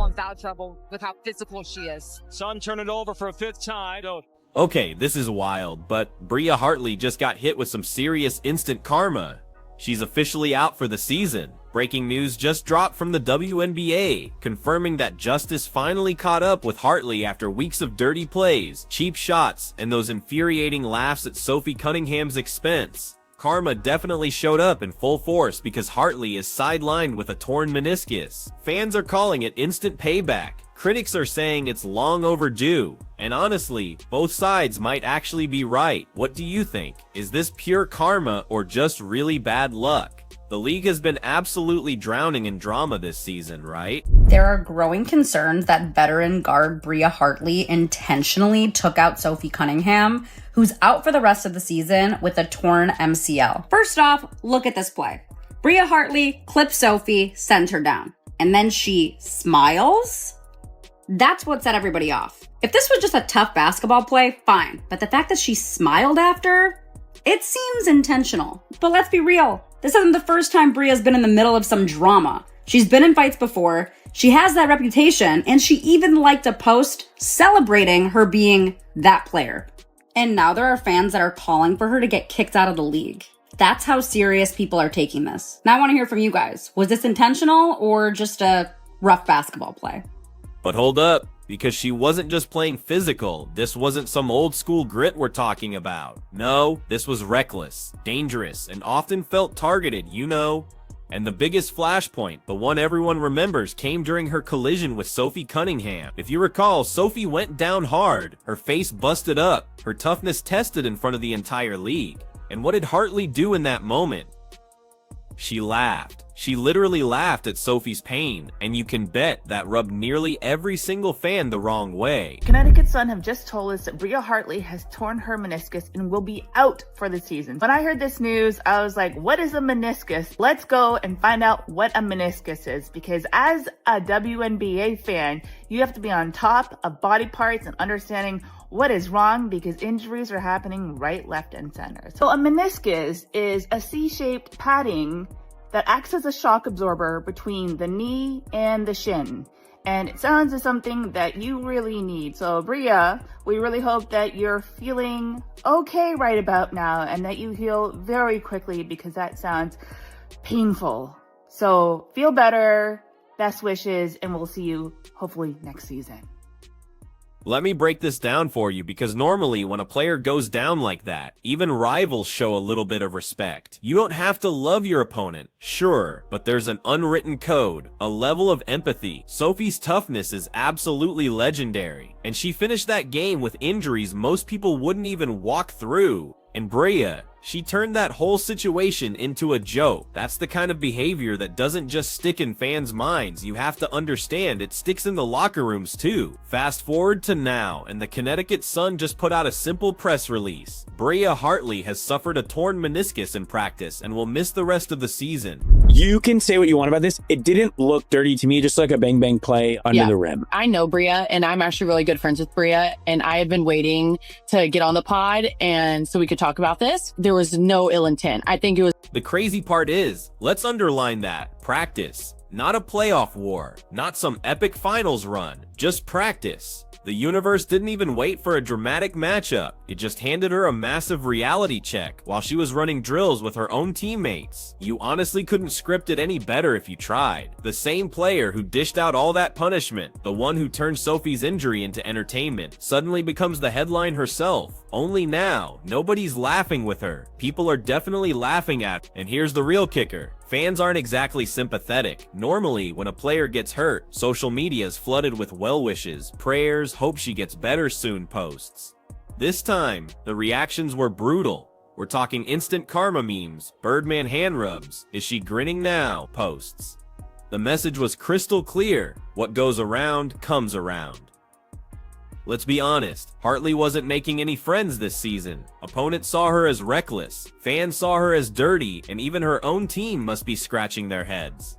in foul trouble with how physical she is. Sun turn it over for a fifth time. Okay, this is wild, but Bria Hartley just got hit with some serious instant karma. She's officially out for the season. Breaking news just dropped from the WNBA, confirming that justice finally caught up with Hartley after weeks of dirty plays, cheap shots, and those infuriating laughs at Sophie Cunningham's expense. Karma definitely showed up in full force because Hartley is sidelined with a torn meniscus. Fans are calling it instant payback. Critics are saying it's long overdue. And honestly, both sides might actually be right. What do you think? Is this pure karma or just really bad luck? The league has been absolutely drowning in drama this season, right? There are growing concerns that veteran guard Bria Hartley intentionally took out Sophie Cunningham, who's out for the rest of the season with a torn MCL. First off, look at this play. Bria Hartley clips Sophie, sends her down, and then she smiles? That's what set everybody off. If this was just a tough basketball play, fine. But the fact that she smiled after, it seems intentional. But let's be real. This isn't the first time Bria's been in the middle of some drama. She's been in fights before, she has that reputation, and she even liked a post celebrating her being that player. And now there are fans that are calling for her to get kicked out of the league. That's how serious people are taking this. Now I want to hear from you guys. Was this intentional or just a rough basketball play? But hold up, because she wasn't just playing physical. This wasn't some old school grit we're talking about. No, this was reckless, dangerous, and often felt targeted, you know. And the biggest flashpoint, the one everyone remembers, came during her collision with Sophie Cunningham. If you recall, Sophie went down hard, her face busted up, her toughness tested in front of the entire league. And what did Hartley do in that moment? She laughed. She literally laughed at Sophie's pain, and you can bet that rubbed nearly every single fan the wrong way. Connecticut Sun have just told us that Bria Hartley has torn her meniscus and will be out for the season. When I heard this news, I was like, what is a meniscus? Let's go and find out what a meniscus is, because as a WNBA fan, you have to be on top of body parts and understanding what is wrong, because injuries are happening right, left, and center. So a meniscus is a C-shaped padding that acts as a shock absorber between the knee and the shin. And it sounds as something that you really need. So Bria, we really hope that you're feeling okay right about now and that you heal very quickly, because that sounds painful. So feel better, best wishes, and we'll see you hopefully next season. Let me break this down for you, because normally when a player goes down like that, even rivals show a little bit of respect. You don't have to love your opponent, sure, but there's an unwritten code, a level of empathy. Sophie's toughness is absolutely legendary, and she finished that game with injuries most people wouldn't even walk through. And Bria, she turned that whole situation into a joke. That's the kind of behavior that doesn't just stick in fans' minds. You have to understand it sticks in the locker rooms too. Fast forward to now, and the Connecticut Sun just put out a simple press release. Bria Hartley has suffered a torn meniscus in practice and will miss the rest of the season. You can say what you want about this. It didn't look dirty to me, just like a bang bang play under the rim. I know Bria, and I'm actually really good friends with Bria, and I had been waiting to get on the pod and so we could talk about this. There was no ill intent. I think it was. The crazy part is, let's underline that, practice. Not a playoff war, not some epic finals run, just practice. The universe didn't even wait for a dramatic matchup. It just handed her a massive reality check while she was running drills with her own teammates. You honestly couldn't script it any better if you tried. The same player who dished out all that punishment, the one who turned Sophie's injury into entertainment, suddenly becomes the headline herself. Only now, nobody's laughing with her. People are definitely laughing at her. And here's the real kicker. Fans aren't exactly sympathetic. Normally, when a player gets hurt, social media is flooded with well wishes, prayers, hope she gets better soon posts. This time, the reactions were brutal. We're talking instant karma memes, Birdman hand rubs, is she grinning now posts. The message was crystal clear. What goes around comes around. Let's be honest, Hartley wasn't making any friends this season. Opponents saw her as reckless, fans saw her as dirty, and even her own team must be scratching their heads.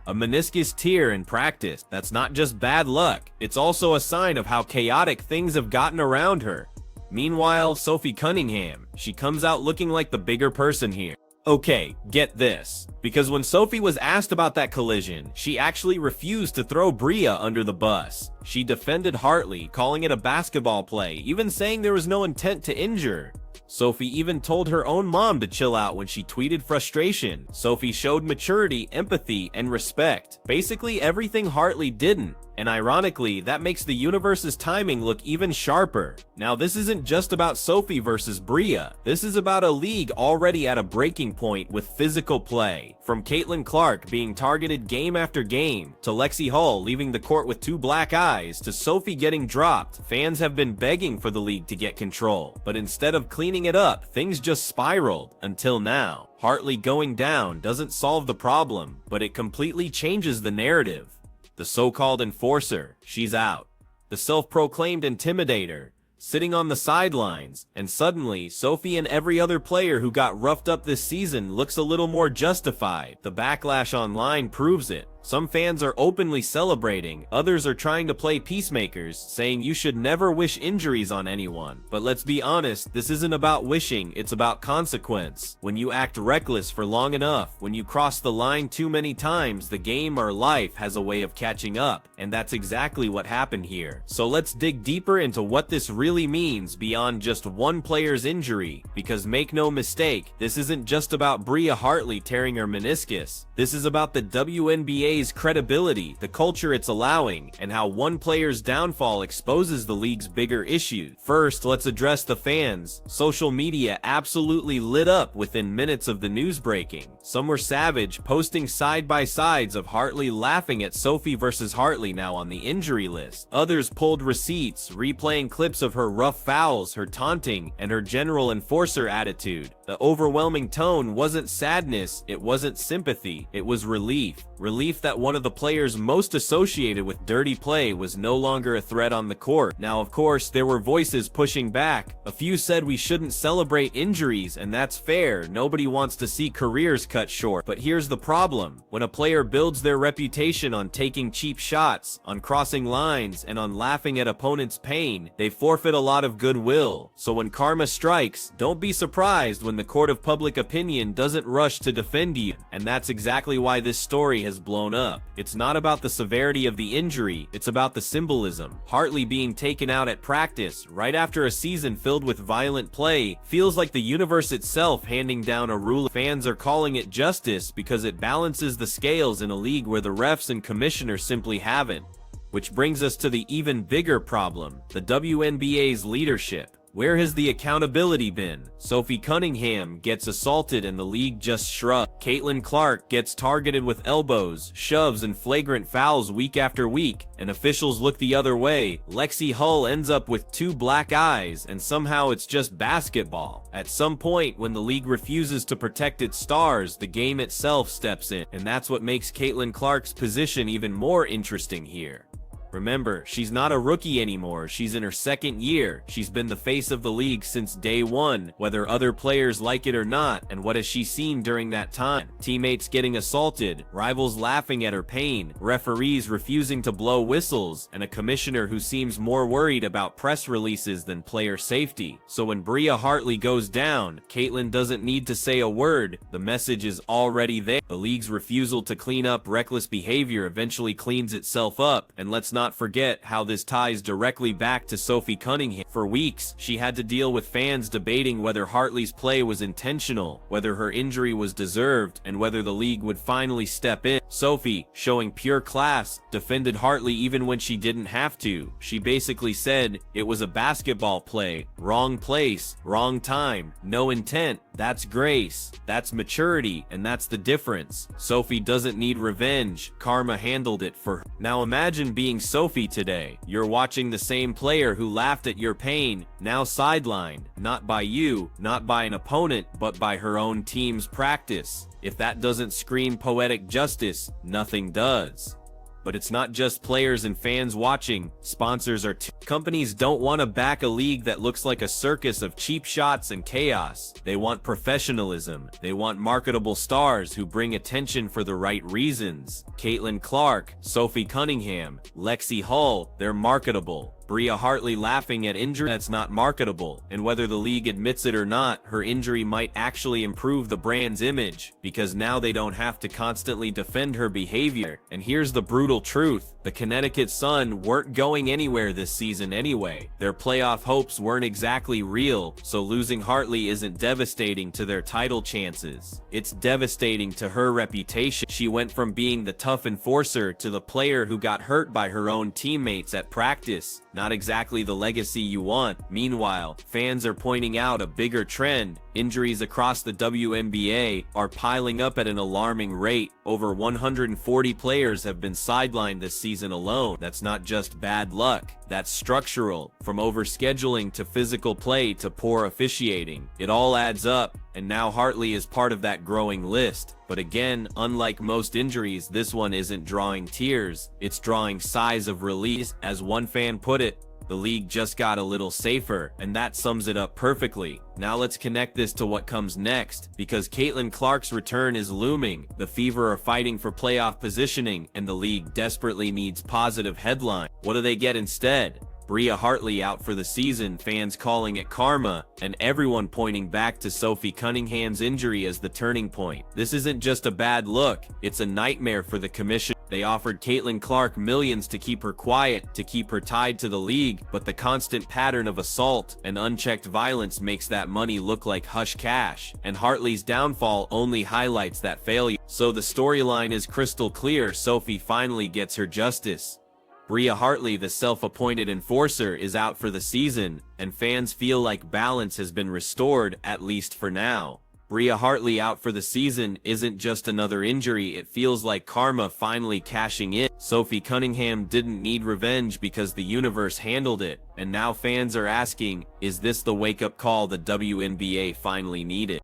A meniscus tear in practice, that's not just bad luck, it's also a sign of how chaotic things have gotten around her. Meanwhile, Sophie Cunningham, she comes out looking like the bigger person here. Okay, get this. Because when Sophie was asked about that collision, she actually refused to throw Bria under the bus. She defended Hartley, calling it a basketball play, even saying there was no intent to injure. Sophie even told her own mom to chill out when she tweeted frustration. Sophie showed maturity, empathy, and respect. Basically everything Hartley didn't. And ironically, that makes the universe's timing look even sharper. Now, this isn't just about Sophie versus Bria. This is about a league already at a breaking point with physical play. From Caitlin Clark being targeted game after game, to Lexi Hull leaving the court with 2 black eyes, to Sophie getting dropped, fans have been begging for the league to get control. But instead of cleaning it up, things just spiraled, until now. Hartley going down doesn't solve the problem, but it completely changes the narrative. The so-called enforcer, she's out. The self-proclaimed intimidator, sitting on the sidelines, and suddenly, Sophie and every other player who got roughed up this season looks a little more justified. The backlash online proves it. Some fans are openly celebrating, others are trying to play peacemakers, saying you should never wish injuries on anyone. But let's be honest, this isn't about wishing, it's about consequence. When you act reckless for long enough, when you cross the line too many times, the game or life has a way of catching up, and that's exactly what happened here. So let's dig deeper into what this really means beyond just one player's injury, because make no mistake, this isn't just about Bria Hartley tearing her meniscus. This is about the WNBA's credibility, the culture it's allowing, and how one player's downfall exposes the league's bigger issues. First, let's address the fans. Social media absolutely lit up within minutes of the news breaking. Some were savage, posting side-by-sides of Hartley laughing at Sophie versus Hartley now on the injury list. Others pulled receipts, replaying clips of her rough fouls, her taunting, and her general enforcer attitude. The overwhelming tone wasn't sadness, it wasn't sympathy, it was relief. Relief that one of the players most associated with dirty play was no longer a threat on the court. Now, of course, there were voices pushing back. A few said we shouldn't celebrate injuries, and that's fair. Nobody wants to see careers cut short. But here's the problem. When a player builds their reputation on taking cheap shots, on crossing lines, and on laughing at opponents' pain, they forfeit a lot of goodwill. So when karma strikes, don't be surprised when the court of public opinion doesn't rush to defend you. And that's exactly why this story has blown up. It's not about the severity of the injury, it's about the symbolism. Hartley being taken out at practice right after a season filled with violent play feels like the universe itself handing down a rule. Fans are calling it justice because it balances the scales in a league where the refs and commissioners simply haven't. Which brings us to the even bigger problem, the WNBA's leadership. Where has the accountability been? Sophie Cunningham gets assaulted and the league just shrugs. Caitlin Clark gets targeted with elbows, shoves, and flagrant fouls week after week, and officials look the other way. Lexi Hull ends up with 2 black eyes, and somehow it's just basketball. At some point, when the league refuses to protect its stars, the game itself steps in, and that's what makes Caitlin Clark's position even more interesting here. Remember, she's not a rookie anymore, she's in her 2nd year. She's been the face of the league since day 1, whether other players like it or not, and what has she seen during that time? Teammates getting assaulted, rivals laughing at her pain, referees refusing to blow whistles, and a commissioner who seems more worried about press releases than player safety. So when Bria Hartley goes down, Caitlin doesn't need to say a word, the message is already there. The league's refusal to clean up reckless behavior eventually cleans itself up, and let's not forget how this ties directly back to Sophie Cunningham. For weeks, she had to deal with fans debating whether Hartley's play was intentional, whether her injury was deserved, and whether the league would finally step in. Sophie, showing pure class, defended Hartley even when she didn't have to. She basically said, it was a basketball play, wrong place, wrong time, no intent. That's grace, that's maturity, and that's the difference. Sophie doesn't need revenge, karma handled it for her. Now imagine being Sophie today. You're watching the same player who laughed at your pain, now sidelined, not by you, not by an opponent, but by her own team's practice. If that doesn't scream poetic justice, nothing does. But it's not just players and fans watching, sponsors are too. Companies don't want to back a league that looks like a circus of cheap shots and chaos. They want professionalism. They want marketable stars who bring attention for the right reasons. Caitlin Clark, Sophie Cunningham, Lexi Hull, they're marketable. Bria Hartley laughing at injury that's not marketable, and whether the league admits it or not, her injury might actually improve the brand's image, because now they don't have to constantly defend her behavior. And here's the brutal truth. The Connecticut Sun weren't going anywhere this season anyway. Their playoff hopes weren't exactly real, so losing Hartley isn't devastating to their title chances. It's devastating to her reputation. She went from being the tough enforcer to the player who got hurt by her own teammates at practice. Not exactly the legacy you want. Meanwhile, fans are pointing out a bigger trend. Injuries across the WNBA are piling up at an alarming rate. Over 140 players have been sidelined this season alone. That's not just bad luck. That's structural. From overscheduling to physical play to poor officiating. It all adds up, and now Hartley is part of that growing list. But again, unlike most injuries, this one isn't drawing tears. It's drawing sighs of release. As one fan put it, the league just got a little safer, and that sums it up perfectly. Now let's connect this to what comes next, because Caitlin Clark's return is looming. The Fever are fighting for playoff positioning, and the league desperately needs positive headline. What do they get instead? Bria Hartley out for the season, fans calling it karma, and everyone pointing back to Sophie Cunningham's injury as the turning point. This isn't just a bad look, it's a nightmare for the commission. They offered Caitlin Clark millions to keep her quiet, to keep her tied to the league, but the constant pattern of assault and unchecked violence makes that money look like hush cash, and Hartley's downfall only highlights that failure. So the storyline is crystal clear. Sophie finally gets her justice. Bria Hartley, the self-appointed enforcer, is out for the season, and fans feel like balance has been restored, at least for now. Bria Hartley out for the season isn't just another injury, it feels like karma finally cashing in. Sophie Cunningham didn't need revenge because the universe handled it, and now fans are asking, is this the wake-up call the WNBA finally needed?